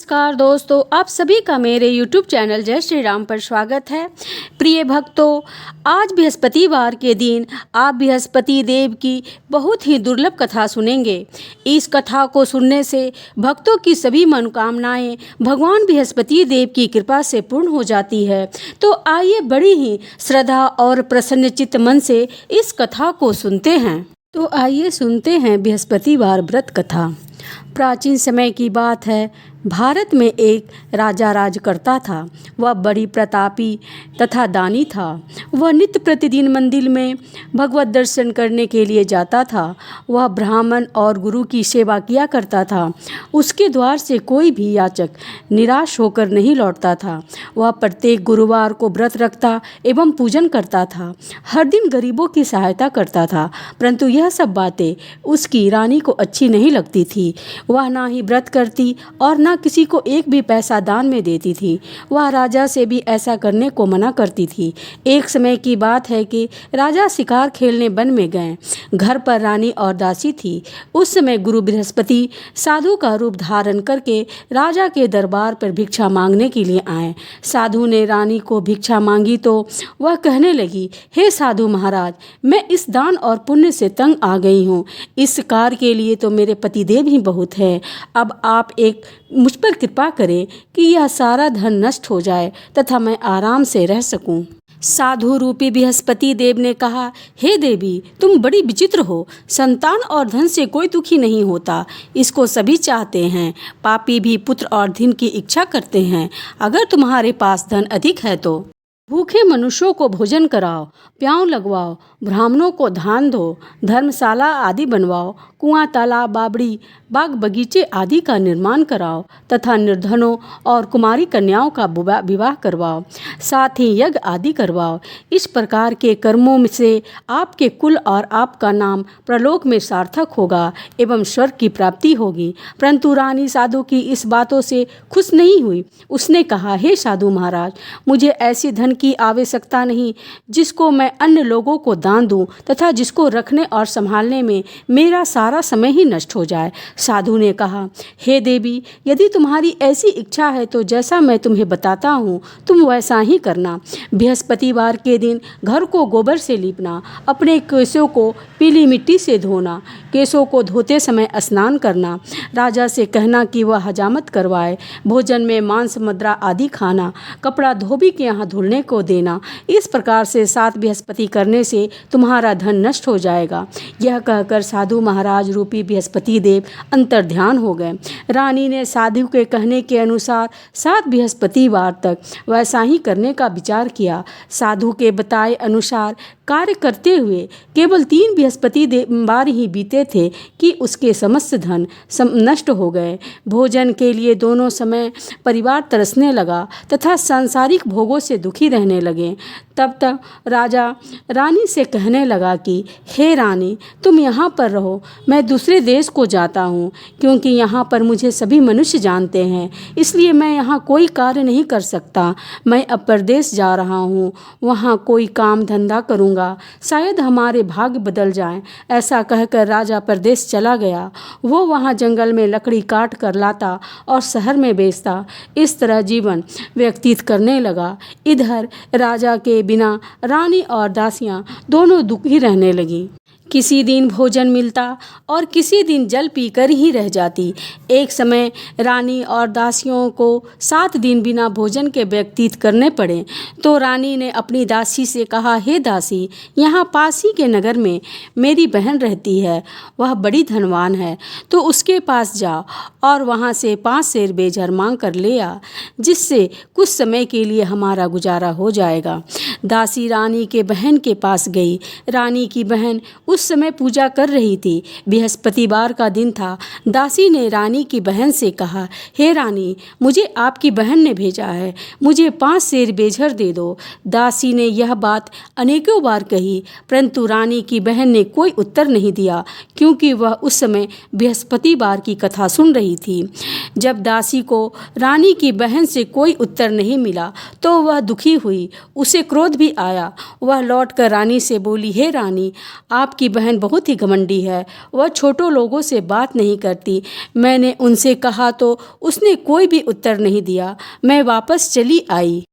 नमस्कार दोस्तों, आप सभी का मेरे YouTube चैनल जय श्री राम पर स्वागत है। प्रिय भक्तों, आज बृहस्पतिवार के दिन आप बृहस्पति देव की बहुत ही दुर्लभ कथा सुनेंगे। इस कथा को सुनने से भक्तों की सभी मनोकामनाएं भगवान बृहस्पति देव की कृपा से पूर्ण हो जाती है। तो आइए बड़ी ही श्रद्धा और प्रसन्नचित्त मन से इस कथा को सुनते हैं। तो आइए सुनते हैं बृहस्पतिवार व्रत कथा। प्राचीन समय की बात है। भारत में एक राजा राज करता था। वह बड़ी प्रतापी तथा दानी था। वह नित्य प्रतिदिन मंदिर में भगवत दर्शन करने के लिए जाता था। वह ब्राह्मण और गुरु की सेवा किया करता था। उसके द्वार से कोई भी याचक निराश होकर नहीं लौटता था। वह प्रत्येक गुरुवार को व्रत रखता एवं पूजन करता था। हर दिन गरीबों की सहायता करता था। परंतु यह सब बातें उसकी रानी को अच्छी नहीं लगती थी। वह ना ही व्रत करती और ना किसी को एक भी पैसा दान में देती थी। वह राजा से भी ऐसा करने को मना करती थी। एक समय की बात है कि राजा शिकार खेलने वन में गए। घर पर रानी और दासी थी। उस समय गुरु बृहस्पति साधु का रूप धारण करके राजा के दरबार पर भिक्षा मांगने के लिए आए। साधु ने रानी को भिक्षा मांगी तो वह कहने लगी, हे साधु महाराज, मैं इस दान और पुण्य से तंग आ गई हूँ। इस कार्य के लिए तो मेरे पतिदेव ही बहुत है। अब आप मुझ पर कृपा करें कि यह सारा धन नष्ट हो जाए तथा मैं आराम से रह सकूं। साधु रूपी बृहस्पति देव ने कहा, हे देवी, तुम बड़ी विचित्र हो। संतान और धन से कोई दुखी नहीं होता, इसको सभी चाहते हैं। पापी भी पुत्र और धन की इच्छा करते हैं। अगर तुम्हारे पास धन अधिक है तो भूखे मनुष्यों को भोजन कराओ, प्याऊ लगवाओ, ब्राह्मणों को दान दो, धर्मशाला आदि बनवाओ, कुआं, तालाब, बावड़ी, बाग बगीचे आदि का निर्माण कराओ तथा निर्धनों और कुमारी कन्याओं का विवाह करवाओ, साथ ही यज्ञ आदि करवाओ। इस प्रकार के कर्मों से आपके कुल और आपका नाम प्रलोक में सार्थक होगा एवं स्वर्ग की प्राप्ति होगी। परंतु रानी साधु की इस बातों से खुश नहीं हुई। उसने कहा, हे साधु महाराज, मुझे ऐसी धन की आवश्यकता नहीं जिसको मैं अन्य लोगों को दान दूं तथा जिसको रखने और संभालने में मेरा सारा समय ही नष्ट हो जाए। साधु ने कहा, हे देवी, यदि तुम्हारी ऐसी इच्छा है तो जैसा मैं तुम्हें बताता हूँ तुम वैसा ही करना। बृहस्पतिवार के दिन घर को गोबर से लीपना, अपने केशों को पीली मिट्टी से धोना, केशों को धोते समय स्नान करना, राजा से कहना कि वह हजामत करवाए, भोजन में मांस मदिरा आदि खाना, कपड़ा धोबी के यहाँ धुलने को देना। इस प्रकार से 7 बृहस्पति करने से तुम्हारा धन नष्ट हो जाएगा। यह कहकर साधु महाराज रूपी बृहस्पति देव अंतर्ध्यान हो गए। रानी ने साधु के कहने के अनुसार 7 बृहस्पतिवार तक वैसा ही करने का विचार किया। साधु के बताए अनुसार कार्य करते हुए केवल 3 बृहस्पतिवार ही बीते थे कि उसके समस्त धन नष्ट हो गए। भोजन के लिए दोनों समय परिवार तरसने लगा तथा सांसारिक भोगों से दुखी रहने लगे। तब तक राजा रानी से कहने लगा कि हे रानी, तुम यहाँ पर रहो, मैं दूसरे देश को जाता हूँ, क्योंकि यहाँ पर मुझे सभी मनुष्य जानते हैं, इसलिए मैं यहाँ कोई कार्य नहीं कर सकता। मैं अब परदेश जा रहा हूँ, वहाँ कोई काम धंधा करूँगा, शायद हमारे भाग्य बदल जाएं। ऐसा कहकर राजा परदेश चला गया। वो वहाँ जंगल में लकड़ी काट कर लाता और शहर में बेचता। इस तरह जीवन व्यतीत करने लगा। इधर राजा के बिना रानी और दासियां दोनों दुखी रहने लगी। किसी दिन भोजन मिलता और किसी दिन जल पीकर ही रह जाती। एक समय रानी और दासियों को 7 दिन बिना भोजन के व्यतीत करने पड़े तो रानी ने अपनी दासी से कहा, हे दासी, यहाँ पास ही के नगर में मेरी बहन रहती है, वह बड़ी धनवान है, तो उसके पास जाओ और वहाँ से 5 सेर बेझर मांग कर ले आ, जिससे कुछ समय के लिए हमारा गुजारा हो जाएगा। दासी रानी के बहन के पास गई। रानी की बहन उस समय पूजा कर रही थी। बृहस्पतिवार का दिन था। दासी ने रानी की बहन से कहा, हे रानी, मुझे आपकी बहन ने भेजा है, मुझे 5 सेर बेझर दे दो। दासी ने यह बात अनेकों बार कही, परंतु रानी की बहन ने कोई उत्तर नहीं दिया, क्योंकि वह उस समय बृहस्पतिवार की कथा सुन रही थी। जब दासी को रानी की बहन से कोई उत्तर नहीं मिला तो वह दुखी हुई। उसे क्रोध भी आया। वह लौटकर रानी से बोली, हे रानी, आपकी बहन बहुत ही घमंडी है, वह छोटों लोगों से बात नहीं करती। मैंने उनसे कहा तो उसने कोई भी उत्तर नहीं दिया। मैं वापस चली आई।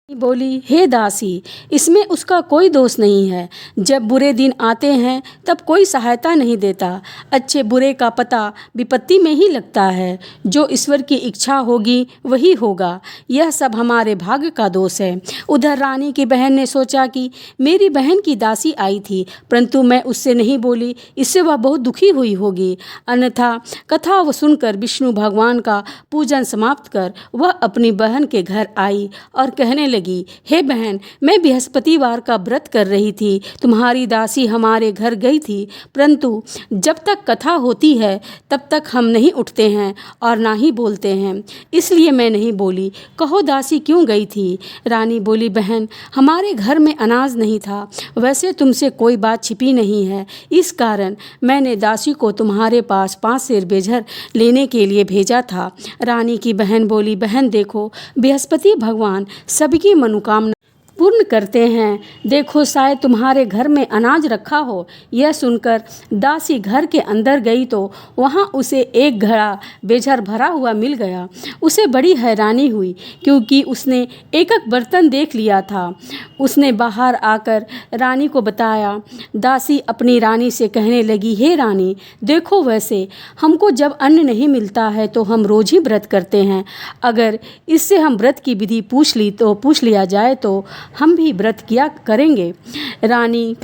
बोली, हे दासी, इसमें उसका कोई दोष नहीं है। जब बुरे दिन आते हैं तब कोई सहायता नहीं देता। अच्छे बुरे का पता विपत्ति में ही लगता है। जो ईश्वर की इच्छा होगी वही होगा। यह सब हमारे भाग्य का दोष है। उधर रानी की बहन ने सोचा कि मेरी बहन की दासी आई थी, परंतु मैं उससे नहीं बोली, इससे वह बहुत दुखी हुई होगी। अन्यथा कथा वो सुनकर विष्णु भगवान का पूजन समाप्त कर वह अपनी बहन के घर आई और कहने लगी, हे बहन, मैं बृहस्पतिवार का व्रत कर रही थी। तुम्हारी दासी हमारे घर गई थी, परंतु जब तक कथा होती है तब तक हम नहीं उठते हैं और ना ही बोलते हैं, इसलिए मैं नहीं बोली। कहो दासी क्यों गई थी? रानी बोली, बहन, हमारे घर में अनाज नहीं था। वैसे तुमसे कोई बात छिपी नहीं है, इस कारण मैंने दासी को तुम्हारे पास 5 सेर बेझर लेने के लिए भेजा था। रानी की बहन बोली, बहन देखो, बृहस्पति भगवान सबकी मनोकामना पूर्ण करते हैं। देखो, शायद तुम्हारे घर में अनाज रखा हो। यह सुनकर दासी घर के अंदर गई तो वहाँ उसे एक घड़ा बेझर भरा हुआ मिल गया। उसे बड़ी हैरानी हुई क्योंकि उसने एक एक बर्तन देख लिया था। उसने बाहर आकर रानी को बताया। दासी अपनी रानी से कहने लगी, हे रानी, देखो, वैसे हमको जब अन्न नहीं मिलता है तो हम रोज ही व्रत करते हैं। अगर इससे हम व्रत की विधि पूछ लिया जाए तो हम भी व्रत किया करेंगे। रानी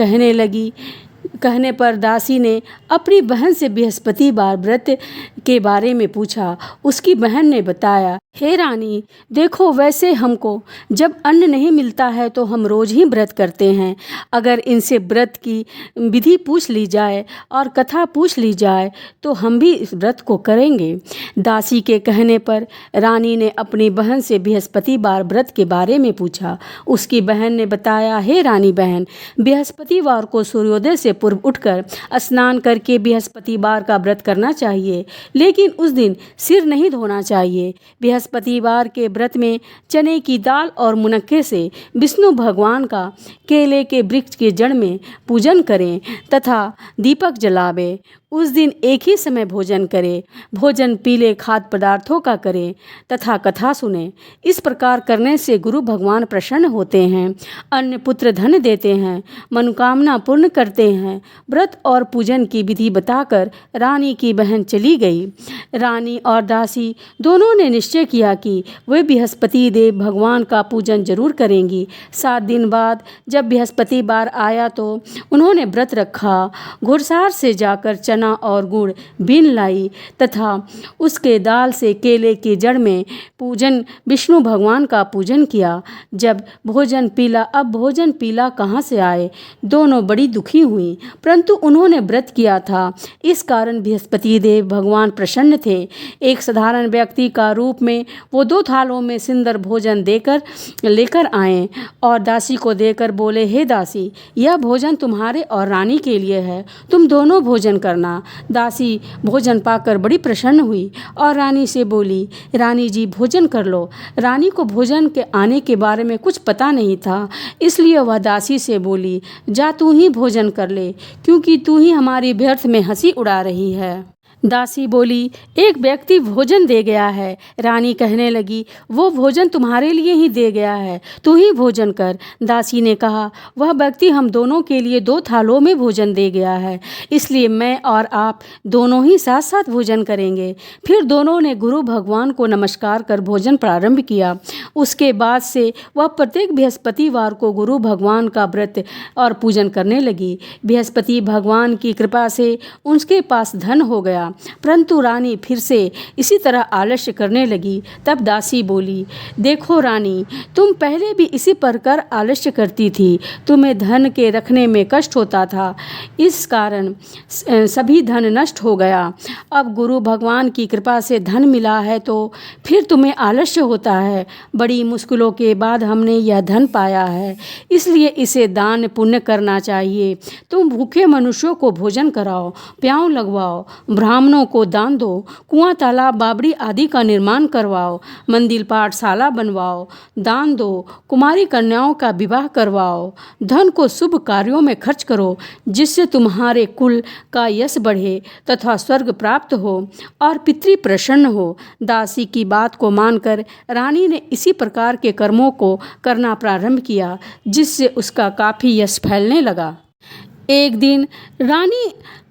कहने पर दासी ने अपनी बहन से बृहस्पतिवार व्रत के बारे में पूछा। उसकी बहन ने बताया, हे रानी, देखो, वैसे हमको जब अन्न नहीं मिलता है तो हम रोज ही व्रत करते हैं। अगर इनसे व्रत की विधि पूछ ली जाए और कथा पूछ ली जाए तो हम भी इस व्रत को करेंगे। दासी के कहने पर रानी ने अपनी बहन से बृहस्पतिवार व्रत के बारे में पूछा। उसकी बहन ने बताया, हे रानी बहन, बृहस्पतिवार को सूर्योदय से पूर्व उठकर स्नान करके बृहस्पतिवार का व्रत करना चाहिए, लेकिन उस दिन सिर नहीं धोना चाहिए। बृहस्पतिवार के व्रत में चने की दाल और मुनक्के से विष्णु भगवान का केले के वृक्ष के जड़ में पूजन करें तथा दीपक जलावे। उस दिन एक ही समय भोजन करें। भोजन पीले खाद्य पदार्थों का करें तथा कथा सुने। इस प्रकार करने से गुरु भगवान प्रसन्न होते हैं, अन्न पुत्र धन देते हैं, मनोकामना पूर्ण करते हैं। व्रत और पूजन की विधि बताकर रानी की बहन चली गई। रानी और दासी दोनों ने निश्चय किया कि वे बृहस्पति देव भगवान का पूजन जरूर करेंगी। 7 दिन बाद जब बृहस्पतिवार आया तो उन्होंने व्रत रखा। घुड़सार से जाकर चना और गुड़ बीन लाई तथा उसके दाल से केले की जड़ में पूजन विष्णु भगवान का पूजन किया। जब भोजन पीला कहाँ से आए? दोनों बड़ी दुखी हुई, परंतु उन्होंने व्रत किया था, इस कारण बृहस्पति देव भगवान प्रसन्न थे। एक साधारण व्यक्ति का रूप में वो 2 थालों में सुंदर भोजन लेकर आए और दासी को देकर बोले, हे दासी, यह भोजन तुम्हारे और रानी के लिए है, तुम दोनों भोजन करना। दासी भोजन पाकर बड़ी प्रसन्न हुई और रानी से बोली, रानी जी, भोजन कर लो। रानी को भोजन के आने के बारे में कुछ पता नहीं था, इसलिए वह दासी से बोली, जा तू ही भोजन कर ले, क्योंकि तू ही हमारी व्यर्थ में हंसी उड़ा रही है। दासी बोली, एक व्यक्ति भोजन दे गया है। रानी कहने लगी, वो भोजन तुम्हारे लिए ही दे गया है, तू ही भोजन कर। दासी ने कहा, वह व्यक्ति हम दोनों के लिए 2 थालों में भोजन दे गया है, इसलिए मैं और आप दोनों ही साथ साथ भोजन करेंगे। फिर दोनों ने गुरु भगवान को नमस्कार कर भोजन प्रारंभ किया। उसके बाद से वह प्रत्येक बृहस्पतिवार को गुरु भगवान का व्रत और पूजन करने लगी। बृहस्पति भगवान की कृपा से उसके पास धन हो गया, परंतु रानी फिर से इसी तरह आलस्य करने लगी। तब दासी बोली, देखो रानी, तुम पहले भी इसी प्रकार आलस्य करती थी, तुम्हें धन के रखने में कष्ट होता था, इस कारण सभी धन नष्ट हो गया। अब गुरु भगवान की कृपा से धन मिला है तो फिर तुम्हें आलस्य होता है। बड़ी मुश्किलों के बाद हमने यह धन पाया है, इसलिए इसे दान पुण्य करना चाहिए। तुम भूखे मनुष्यों को भोजन कराओ, प्याऊ लगवाओ, ब्राह्मण ब्राह्मणों को दान दो, कुआं तालाब बावड़ी आदि का निर्माण करवाओ, मंदिर पाठशाला बनवाओ, दान दो, कुमारी कन्याओं का विवाह करवाओ, धन को शुभ कार्यों में खर्च करो, जिससे तुम्हारे कुल का यश बढ़े तथा स्वर्ग प्राप्त हो और पितृ प्रसन्न हो। दासी की बात को मानकर रानी ने इसी प्रकार के कर्मों को करना प्रारंभ किया, जिससे उसका काफ़ी यश फैलने लगा। एक दिन रानी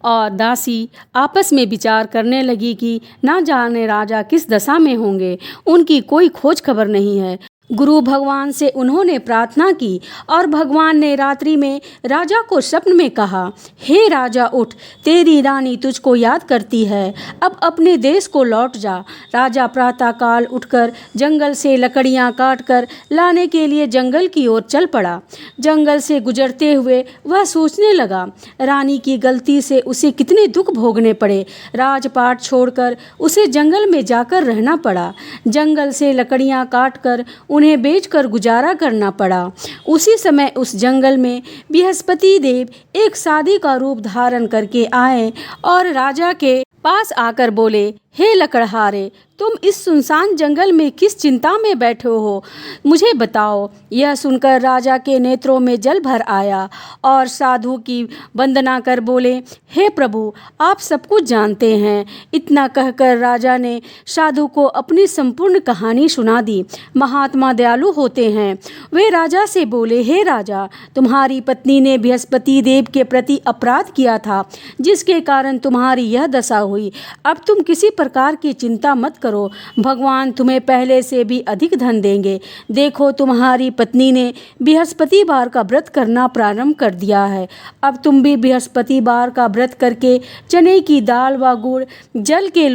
और दासी आपस में विचार करने लगी कि ना जाने राजा किस दशा में होंगे, उनकी कोई खोज खबर नहीं है। गुरु भगवान से उन्होंने प्रार्थना की और भगवान ने रात्रि में राजा को स्वप्न में कहा, हे राजा उठ, तेरी रानी तुझको याद करती है, अब अपने देश को लौट जा। राजा प्रातःकाल उठकर जंगल से लकड़ियां काटकर लाने के लिए जंगल की ओर चल पड़ा। जंगल से गुजरते हुए वह सोचने लगा, रानी की गलती से उसे कितने दुख भोगने पड़े। राजपाट छोड़कर उसे जंगल में जाकर रहना पड़ा। जंगल से लकड़ियां काटकर उन्हें बेचकर गुजारा करना पड़ा। उसी समय उस जंगल में बृहस्पति देव एक साधी का रूप धारण करके आए और राजा के पास आकर बोले, हे लकड़हारे, तुम इस सुनसान जंगल में किस चिंता में बैठे हो, मुझे बताओ। यह सुनकर राजा के नेत्रों में जल भर आया और साधु की वंदना कर बोले, हे प्रभु, आप सब कुछ जानते हैं। इतना कहकर राजा ने साधु को अपनी संपूर्ण कहानी सुना दी। महात्मा दयालु होते हैं। वे राजा से बोले, हे राजा, तुम्हारी पत्नी ने बृहस्पति देव के प्रति अपराध किया था, जिसके कारण तुम्हारी यह दशा हुई। अब तुम किसी प्रकार की चिंता मत करो, भगवान तुम्हें पहले से भी अधिक धन देंगे। देखो, तुम्हारी पत्नी ने बृहस्पतिवार का व्रत करना प्रारंभ कर दिया है। अब तुम भी बृहस्पतिवार का व्रत करके चने की दाल व गुड़ जल के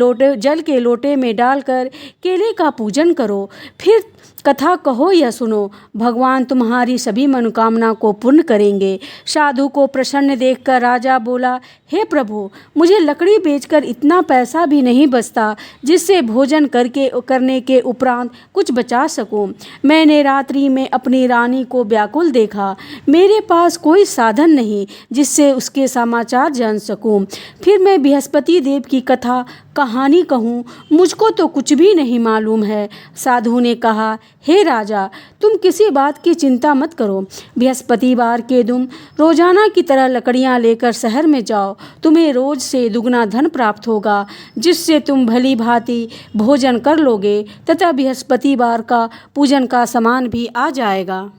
लोटे में डालकर केले का पूजन करो, फिर कथा कहो या सुनो, भगवान तुम्हारी सभी मनोकामना को पूर्ण करेंगे। साधु को प्रसन्न देखकर राजा बोला, हे प्रभु, मुझे लकड़ी बेचकर इतना पैसा भी नहीं बचता जिससे भोजन करने के उपरांत कुछ बचा सकूं। मैंने रात्रि में अपनी रानी को व्याकुल देखा। मेरे पास कोई साधन नहीं जिससे उसके समाचार जान सकूं। फिर मैं बृहस्पति देव की कथा कहानी कहूँ, मुझको तो कुछ भी नहीं मालूम है। साधु ने कहा, हे राजा, तुम किसी बात की चिंता मत करो। बृहस्पतिवार के दिन रोजाना की तरह लकड़ियाँ लेकर शहर में जाओ। तुम्हें रोज से दुगना धन प्राप्त होगा, जिससे तुम भली भांति भोजन कर लोगे तथा बृहस्पतिवार का पूजन का सामान भी आ जाएगा।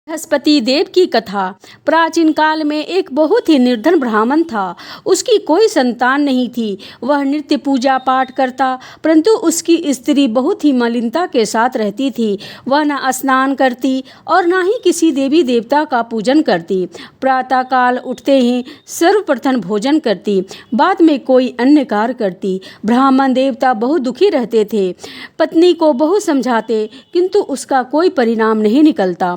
बृहस्पति देव की कथा। प्राचीन काल में एक बहुत ही निर्धन ब्राह्मण था। उसकी कोई संतान नहीं थी। वह नित्य पूजा पाठ करता, परंतु उसकी स्त्री बहुत ही मलिनता के साथ रहती थी। वह न स्नान करती और न ही किसी देवी देवता का पूजन करती। प्रातःकाल उठते ही सर्वप्रथम भोजन करती, बाद में कोई अन्य कार्य करती। ब्राह्मण देवता बहुत दुखी रहते थे। पत्नी को बहुत समझाते, किंतु उसका कोई परिणाम नहीं निकलता।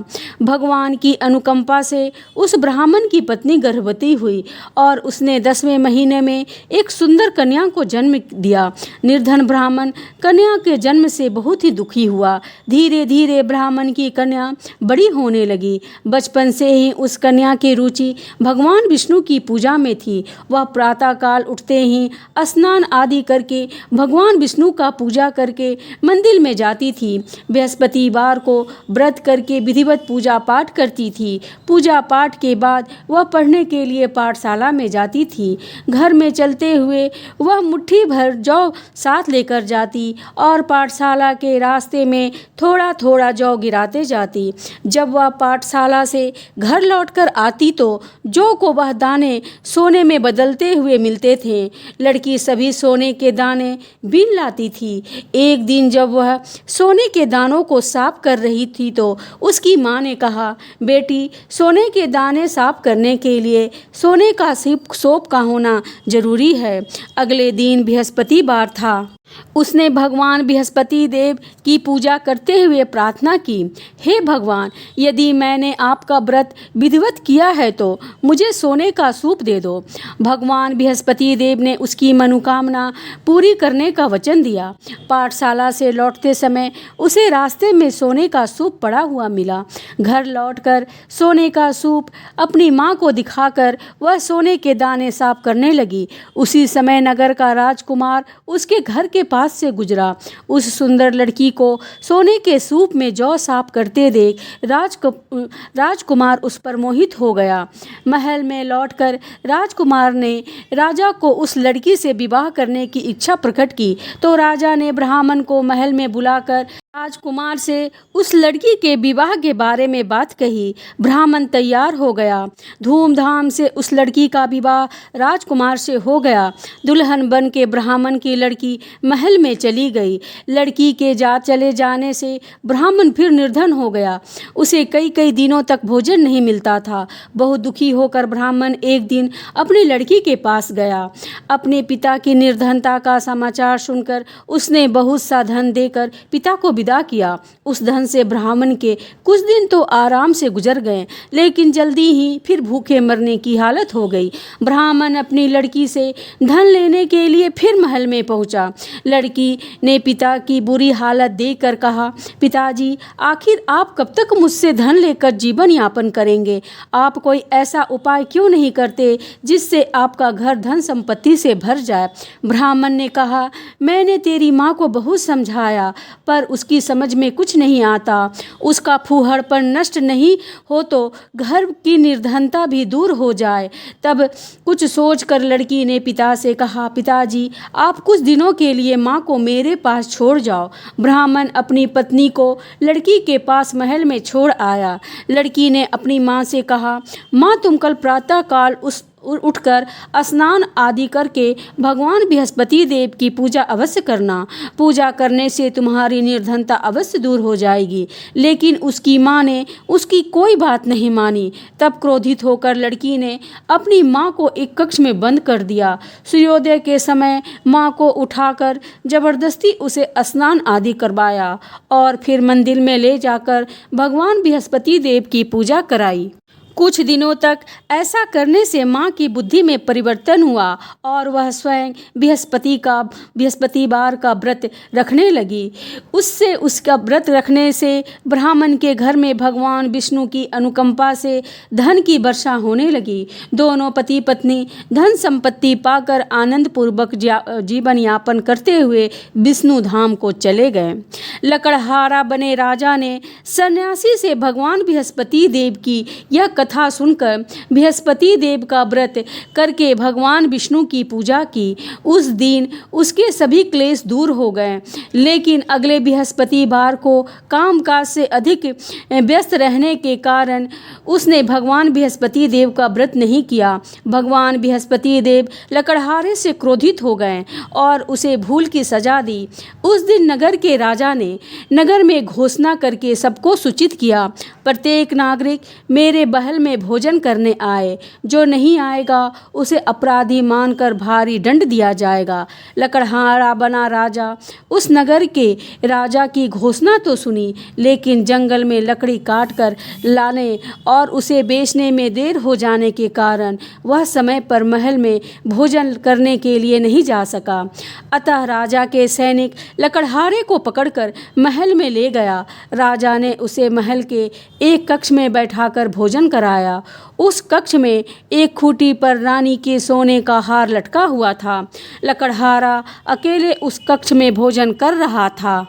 भगवान की अनुकंपा से उस ब्राह्मण की पत्नी गर्भवती हुई और उसने 10वें महीने में एक सुंदर कन्या को जन्म दिया। निर्धन ब्राह्मण कन्या के जन्म से बहुत ही दुखी हुआ। धीरे धीरे ब्राह्मण की कन्या बड़ी होने लगी। बचपन से ही उस कन्या की रुचि भगवान विष्णु की पूजा में थी। वह प्रातःकाल उठते ही स्नान आदि करके भगवान विष्णु का पूजा करके मंदिर में जाती थी। बृहस्पतिवार को व्रत करके विधिवत पूजा पाठ करती थी। पूजा पाठ के बाद वह पढ़ने के लिए पाठशाला में जाती थी। घर में चलते हुए वह मुट्ठी भर जौ साथ लेकर जाती और पाठशाला के रास्ते में थोड़ा थोड़ा जौ गिराते जाती। जब वह पाठशाला से घर लौटकर आती तो जौ को वह दाने सोने में बदलते हुए मिलते थे। लड़की सभी सोने के दाने बीन लाती थी। एक दिन जब वह सोने के दानों को साफ कर रही थी तो उसकी माँ ने कहा, बेटी, सोने के दाने साफ करने के लिए सोने का सोप का होना जरूरी है। अगले दिन बृहस्पतिवार था। उसने भगवान बृहस्पति देव की पूजा करते हुए प्रार्थना की, हे भगवान, यदि मैंने आपका व्रत विधिवत किया है तो मुझे सोने का सूप दे दो। भगवान बृहस्पति देव ने उसकी मनोकामना पूरी करने का वचन दिया। पाठशाला से लौटते समय उसे रास्ते में सोने का सूप पड़ा हुआ मिला। घर लौटकर सोने का सूप अपनी माँ को दिखाकर वह सोने के दाने साफ करने लगी। उसी समय नगर का राजकुमार उसके घर के पास से गुजरा। उस सुंदर लड़की को सोने के सूप में जौ साफ करते देख राजकुमार उस पर मोहित हो गया। महल में लौटकर राजकुमार ने राजा को उस लड़की से विवाह करने की इच्छा प्रकट की तो राजा ने ब्राह्मण को महल में बुलाकर राजकुमार से उस लड़की के विवाह के बारे में बात कही। ब्राह्मण तैयार हो गया। धूमधाम से उस लड़की का विवाह राजकुमार से हो गया। दुल्हन बन के ब्राह्मण की लड़की महल में चली गई। लड़की के चले जाने से ब्राह्मण फिर निर्धन हो गया। उसे कई कई दिनों तक भोजन नहीं मिलता था। बहुत दुखी होकर ब्राह्मण एक दिन अपनी लड़की के पास गया। अपने पिता की निर्धनता का समाचार सुनकर उसने बहुत सा धन देकर पिता को विदा किया। उस धन से ब्राह्मण के कुछ दिन तो आराम से गुजर गए, लेकिन जल्दी ही फिर भूखे मरने की हालत हो गई। ब्राह्मण अपनी लड़की से धन लेने के लिए फिर महल में पहुंचा। लड़की ने पिता की बुरी हालत देखकर कहा, पिताजी, आखिर आप कब तक मुझसे धन लेकर जीवन यापन करेंगे? आप कोई ऐसा उपाय क्यों नहीं करते जिससे आपका घर धन संपत्ति से भर जाए? ब्राह्मण ने कहा, मैंने तेरी माँ को बहुत समझाया पर उसकी समझ में कुछ नहीं आता। उसका फूहड़पन नष्ट नहीं हो तो घर की निर्धनता भी दूर हो जाए। तब कुछ सोचकर लड़की ने पिता से कहा, पिताजी, आप कुछ दिनों के लिए माँ को मेरे पास छोड़ जाओ। ब्राह्मण अपनी पत्नी को लड़की के पास महल में छोड़ आया। लड़की ने अपनी माँ से कहा, माँ, तुम कल प्रातः काल उठकर स्नान आदि करके भगवान बृहस्पति देव की पूजा अवश्य करना। पूजा करने से तुम्हारी निर्धनता अवश्य दूर हो जाएगी। लेकिन उसकी माँ ने उसकी कोई बात नहीं मानी। तब क्रोधित होकर लड़की ने अपनी माँ को एक कक्ष में बंद कर दिया। सूर्योदय के समय माँ को उठाकर जबरदस्ती उसे स्नान आदि करवाया और फिर मंदिर में ले जाकर भगवान बृहस्पति देव की पूजा कराई। कुछ दिनों तक ऐसा करने से माँ की बुद्धि में परिवर्तन हुआ और वह स्वयं बृहस्पतिवार का व्रत रखने लगी। उससे उसका व्रत रखने से ब्राह्मण के घर में भगवान विष्णु की अनुकंपा से धन की वर्षा होने लगी। दोनों पति पत्नी धन संपत्ति पाकर आनंद पूर्वक जीवन यापन करते हुए विष्णु धाम को चले गए। लकड़हारा बने राजा ने सन्यासी से भगवान बृहस्पति देव की यह कथा सुनकर बृहस्पति देव का व्रत करके भगवान विष्णु की पूजा की। उस दिन उसके सभी क्लेश दूर हो गए। लेकिन अगले बृहस्पतिवार को कामकाज से अधिक व्यस्त रहने के कारण उसने भगवान बृहस्पति देव का व्रत नहीं किया। भगवान बृहस्पति देव लकड़हारे से क्रोधित हो गए और उसे भूल की सजा दी। उस दिन नगर के राजा ने नगर में घोषणा करके सबको सूचित किया, प्रत्येक नागरिक मेरे महल में भोजन करने आए। जो नहीं आएगा उसे अपराधी मानकर भारी दंड दिया जाएगा। लकड़हारा बना राजा उस नगर के राजा की घोषणा तो सुनी, लेकिन जंगल में लकड़ी काट कर लाने और उसे बेचने में देर हो जाने के कारण वह समय पर महल में भोजन करने के लिए नहीं जा सका। अतः राजा के सैनिक लकड़हारे को पकड़कर महल में ले गया। राजा ने उसे महल के एक कक्ष में बैठाकर भोजन कराया। उस कक्ष में एक खूंटी पर रानी के सोने का हार लटका हुआ था। लकड़हारा अकेले उस कक्ष में भोजन कर रहा था।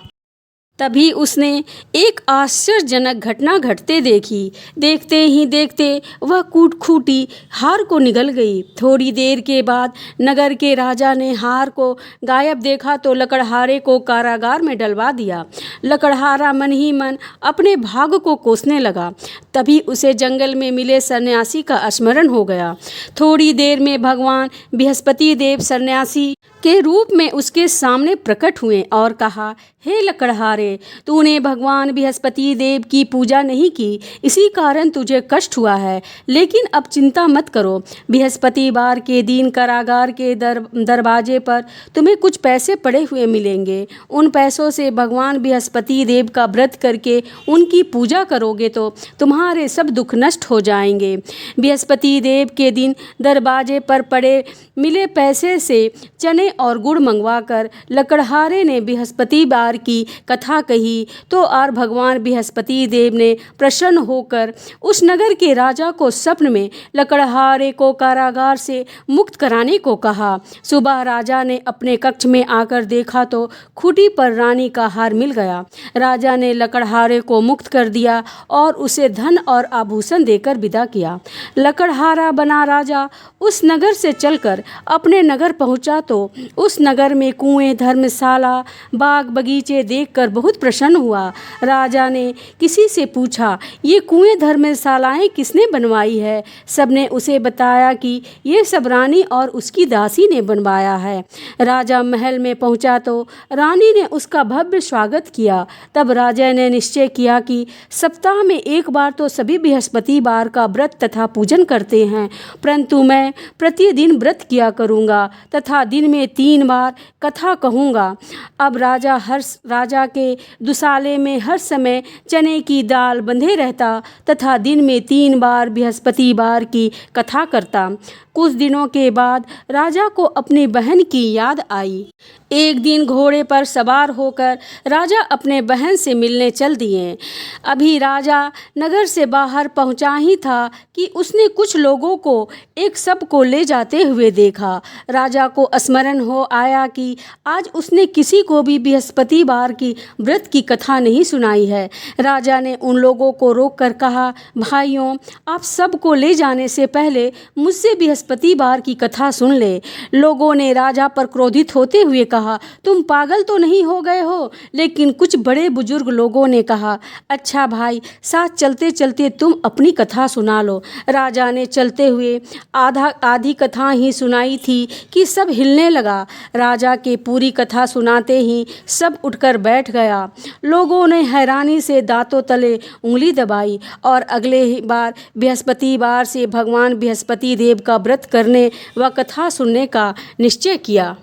तभी उसने एक आश्चर्यजनक घटना घटते देखी। देखते ही देखते वह खूंटी हार को निगल गई। थोड़ी देर के बाद नगर के राजा ने हार को गायब देखा तो लकड़हारे को कारागार में डलवा दिया। लकड़हारा मन ही मन अपने भाग्य को कोसने लगा। तभी उसे जंगल में मिले सन्यासी का स्मरण हो गया। थोड़ी देर में भगवान बृहस्पति देव सन्यासी के रूप में उसके सामने प्रकट हुए और कहा, हे लकड़हारे, तूने भगवान बृहस्पति देव की पूजा नहीं की, इसी कारण तुझे कष्ट हुआ है। लेकिन अब चिंता मत करो, बृहस्पतिवार के दिन कारागार के दरवाजे पर तुम्हें कुछ पैसे पड़े हुए मिलेंगे। उन पैसों से भगवान बृहस्पति देव का व्रत करके उनकी पूजा करोगे तो तुम्हारे सब दुख नष्ट हो जाएंगे। बृहस्पति देव के दिन दरवाजे पर पड़े मिले पैसे से चने और गुड़ मंगवाकर लकड़हारे ने बृहस्पतिवार की कथा कही तो और भगवान बृहस्पति देव ने प्रसन्न होकर उस नगर के राजा को स्वप्न में लकड़हारे को कारागार से मुक्त कराने को कहा। सुबह राजा ने अपने कक्ष में आकर देखा तो खूंटी पर रानी का हार मिल गया। राजा ने लकड़हारे को मुक्त कर दिया और उसे धन और आभूषण देकर विदा किया। लकड़हारा बना राजा उस नगर से चलकर अपने नगर पहुंचा तो उस नगर में कुएं, धर्मशाला, बाग बगीचे देखकर बहुत प्रसन्न हुआ। राजा ने किसी से पूछा, ये कुएं, धर्मशालाएं किसने बनवाई है? सबने उसे बताया कि ये सब रानी और उसकी दासी ने बनवाया है। राजा महल में पहुंचा तो रानी ने उसका भव्य स्वागत किया। तब राजा ने निश्चय किया कि सप्ताह में एक बार तो सभी बृहस्पतिवार का व्रत तथा पूजन करते हैं, परंतु मैं प्रतिदिन व्रत किया करूँगा तथा दिन में 3 बार कथा कहूँगा। अब राजा के दुसाले में हर समय चने की दाल बंधे रहता तथा दिन में 3 बार बृहस्पतिवार की कथा करता। कुछ दिनों के बाद राजा को अपनी बहन की याद आई। एक दिन घोड़े पर सवार होकर राजा अपने बहन से मिलने चल दिए। अभी राजा नगर से बाहर पहुंचा ही था कि उसने कुछ लोगों को एक शव को ले जाते हुए देखा। राजा को स्मरण हो आया कि आज उसने किसी को भी बृहस्पतिवार की व्रत की कथा नहीं सुनाई है। राजा ने उन लोगों को रोककर कहा, भाइयों, आप शव को ले जाने से पहले मुझसे बृहस्पतिवार की कथा सुन ले। लोगों ने राजा पर क्रोधित होते हुए कहा, तुम पागल तो नहीं हो गए हो? लेकिन कुछ बड़े बुजुर्ग लोगों ने कहा, अच्छा भाई, साथ चलते चलते तुम अपनी कथा सुना लो। राजा ने चलते हुए आधी कथा ही सुनाई थी कि सब हिलने लगा। राजा के पूरी कथा सुनाते ही सब उठकर बैठ गया। लोगों ने हैरानी से दांतों तले उंगली दबाई और अगले बार बृहस्पतिवार से भगवान बृहस्पति देव का व्रत करने व कथा सुनने का निश्चय किया।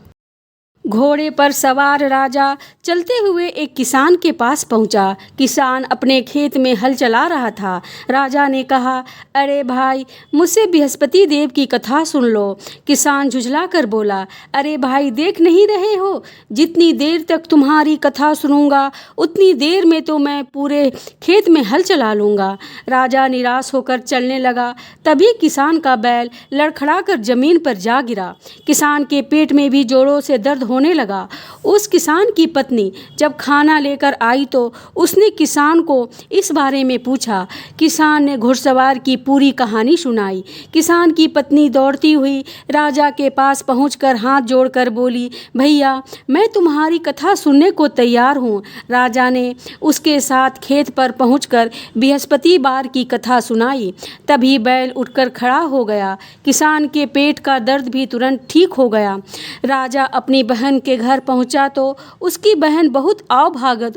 घोड़े पर सवार राजा चलते हुए एक किसान के पास पहुंचा। किसान अपने खेत में हल चला रहा था। राजा ने कहा, अरे भाई, मुझसे बृहस्पति देव की कथा सुन लो। किसान झुझला कर बोला, अरे भाई, देख नहीं रहे हो, जितनी देर तक तुम्हारी कथा सुनूंगा उतनी देर में तो मैं पूरे खेत में हल चला लूँगा। राजा निराश होकर चलने लगा। तभी किसान का बैल लड़खड़ा कर जमीन पर जा गिरा। किसान के पेट में भी जोरों से दर्द होने लगा। उस किसान की पत्नी जब खाना लेकर आई तो उसने किसान को इस बारे में पूछा। किसान ने घुड़सवार की पूरी कहानी सुनाई। किसान की पत्नी दौड़ती हुई राजा के पास पहुंचकर हाथ जोड़कर बोली, भैया, मैं तुम्हारी कथा सुनने को तैयार हूँ। राजा ने उसके साथ खेत पर पहुंचकर बृहस्पतिवार की कथा सुनाई। तभी बैल उठकर खड़ा हो गया। किसान के पेट का दर्द भी तुरंत ठीक हो गया। राजा अपनी बहन के घर पहुंचा तो उसकी बहन बहुत आव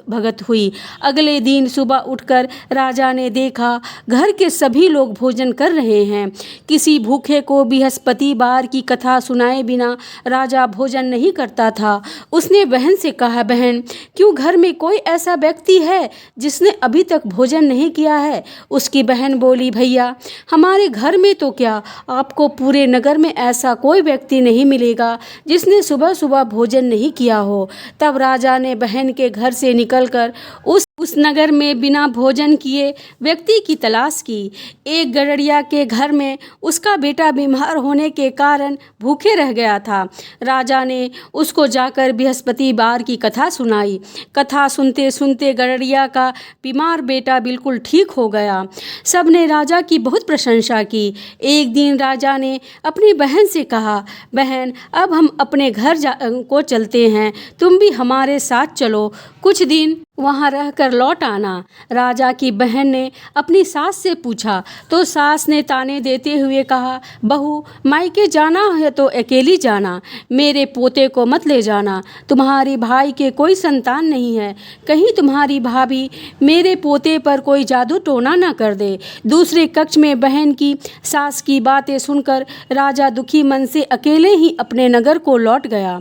भगत हुई। अगले दिन सुबह उठकर राजा ने देखा घर के सभी लोग भोजन कर रहे हैं। किसी भूखे को बृहस्पतिवार की कथा सुनाए बिना राजा भोजन नहीं करता था। उसने बहन से कहा, बहन, क्यों घर में कोई ऐसा व्यक्ति है जिसने अभी तक भोजन नहीं किया है? उसकी बहन बोली, भैया, हमारे घर में तो क्या, आपको पूरे नगर में ऐसा कोई व्यक्ति नहीं मिलेगा जिसने सुबह सुबह भोजन नहीं किया हो। तब राजा ने बहन के घर से निकलकर उस नगर में बिना भोजन किए व्यक्ति की तलाश की। एक गड़रिया के घर में उसका बेटा बीमार होने के कारण भूखे रह गया था। राजा ने उसको जाकर बृहस्पतिवार की कथा सुनाई। कथा सुनते सुनते गड़रिया का बीमार बेटा बिल्कुल ठीक हो गया। सबने राजा की बहुत प्रशंसा की। एक दिन राजा ने अपनी बहन से कहा, बहन, अब हम अपने घर को चलते हैं, तुम भी हमारे साथ चलो। कुछ दिन वहाँ रहकर लौट आना। राजा की बहन ने अपनी सास से पूछा तो सास ने ताने देते हुए कहा, बहू मायके जाना है तो अकेली जाना, मेरे पोते को मत ले जाना। तुम्हारी भाई के कोई संतान नहीं है, कहीं तुम्हारी भाभी मेरे पोते पर कोई जादू टोना न कर दे। दूसरे कक्ष में बहन की सास की बातें सुनकर राजा दुखी मन से अकेले ही अपने नगर को लौट गया।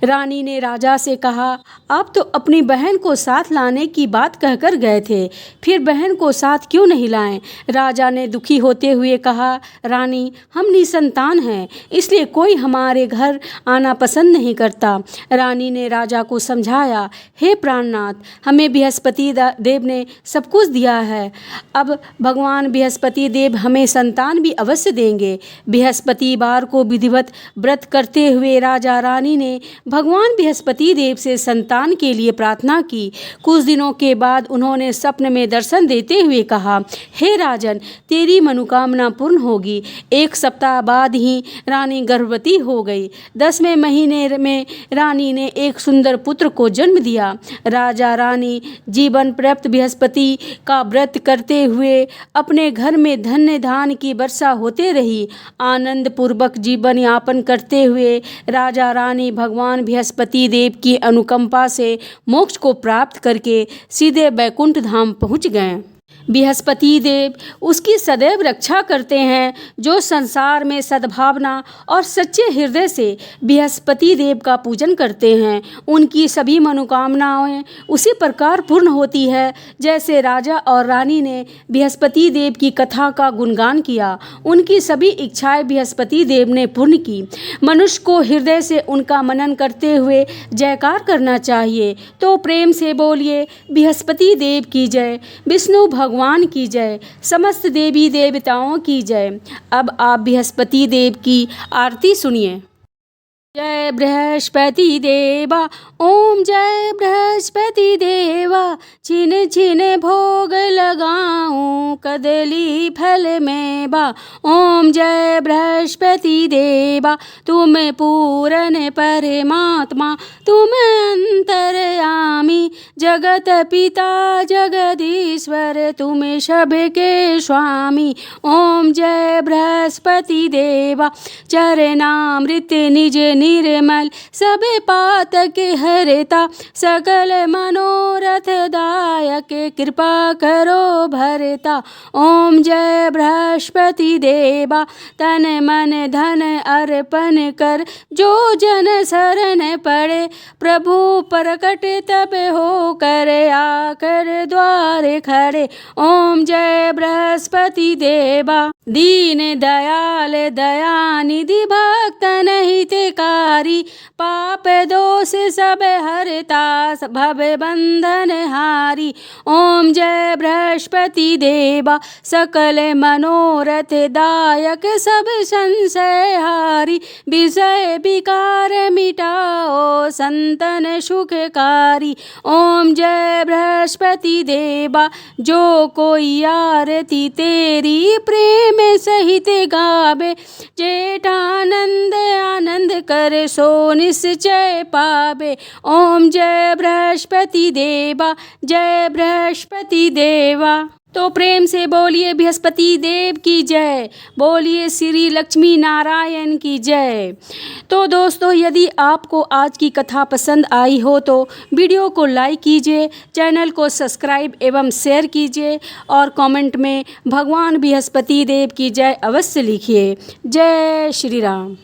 रानी ने राजा से कहा, आप तो अपनी बहन को साथ लाने की बात कहकर गए थे, फिर बहन को साथ क्यों नहीं लाएं? राजा ने दुखी होते हुए कहा, रानी हम निसंतान हैं, इसलिए कोई हमारे घर आना पसंद नहीं करता। रानी ने राजा को समझाया, हे प्राणनाथ, हमें बृहस्पति देव ने सब कुछ दिया है, अब भगवान बृहस्पति देव हमें संतान भी अवश्य देंगे। बृहस्पतिवार को विधिवत व्रत करते हुए राजा रानी ने भगवान बृहस्पति देव से संतान के लिए प्रार्थना की। कुछ दिनों के बाद उन्होंने स्वप्न में दर्शन देते हुए कहा, हे राजन, तेरी मनोकामना पूर्ण होगी। 1 सप्ताह बाद ही रानी गर्भवती हो गई। 10वें महीने में रानी ने एक सुंदर पुत्र को जन्म दिया। राजा रानी जीवन पर्यंत बृहस्पति का व्रत करते हुए अपने घर में धन्य धान की वर्षा होते रही। आनंद पूर्वक जीवन यापन करते हुए राजा रानी भगवान बृहस्पति देव की अनुकंपा से मोक्ष को प्राप्त करके सीधे बैकुंठ धाम पहुँच गए। बृहस्पति देव उसकी सदैव रक्षा करते हैं। जो संसार में सद्भावना और सच्चे हृदय से बृहस्पति देव का पूजन करते हैं, उनकी सभी मनोकामनाएं उसी प्रकार पूर्ण होती है जैसे राजा और रानी ने बृहस्पति देव की कथा का गुणगान किया। उनकी सभी इच्छाएं बृहस्पति देव ने पूर्ण की। मनुष्य को हृदय से उनका मनन करते हुए जयकार करना चाहिए। तो प्रेम से बोलिए, बृहस्पति देव की जय, विष्णु भगवान की जय, समस्त देवी देवताओं की जय। अब आप बृहस्पति देव की आरती सुनिए। जय बृहस्पति देवा, ओम जय बृहस्पति देवा, छिन छिन भोग लगाऊं कदली फल में बा। ओम जय बृहस्पति देवा, तुम पूर्ण परमात्मा, तुम अंतर्यामी, जगत पिता जगदीश्वर, तुम सबके स्वामी। ओम जय बृहस्पति देवा, चरणामृत निज निर्मल, सब पातक हरता, सकल मनोरथ दायक, कृपा करो भरता। ओम जय बृहस्पति देवा, तन मन धन अर्पण कर, जो जन शरण पड़े, प्रभु प्रकट तब हो कर, आकर द्वार खड़े। ओम जय बृहस्पति देवा, दीन दयाल दयानिधि, भक्तन हितकारी, पाप दोष सब हरता, भव बंधन हारी। ओम जय बृहस्पति देवा, सकल मनोरथ दायक, सब संशय हारी, विषय विकार मिटाओ, संतन सुखकारी। ओम जय बृहस्पति देवा, जो कोई आरती तेरी प्रेम सहित गावे, जेठानंद आनंद कर, सो निश्चय पावे। ओम जय बृहस्पति देवा, जय बृहस्पति देवा। तो प्रेम से बोलिए बृहस्पति देव की जय, बोलिए श्री लक्ष्मी नारायण की जय। तो दोस्तों, यदि आपको आज की कथा पसंद आई हो तो वीडियो को लाइक कीजिए, चैनल को सब्सक्राइब एवं शेयर कीजिए और कमेंट में भगवान बृहस्पति देव की जय अवश्य लिखिए। जय श्री राम।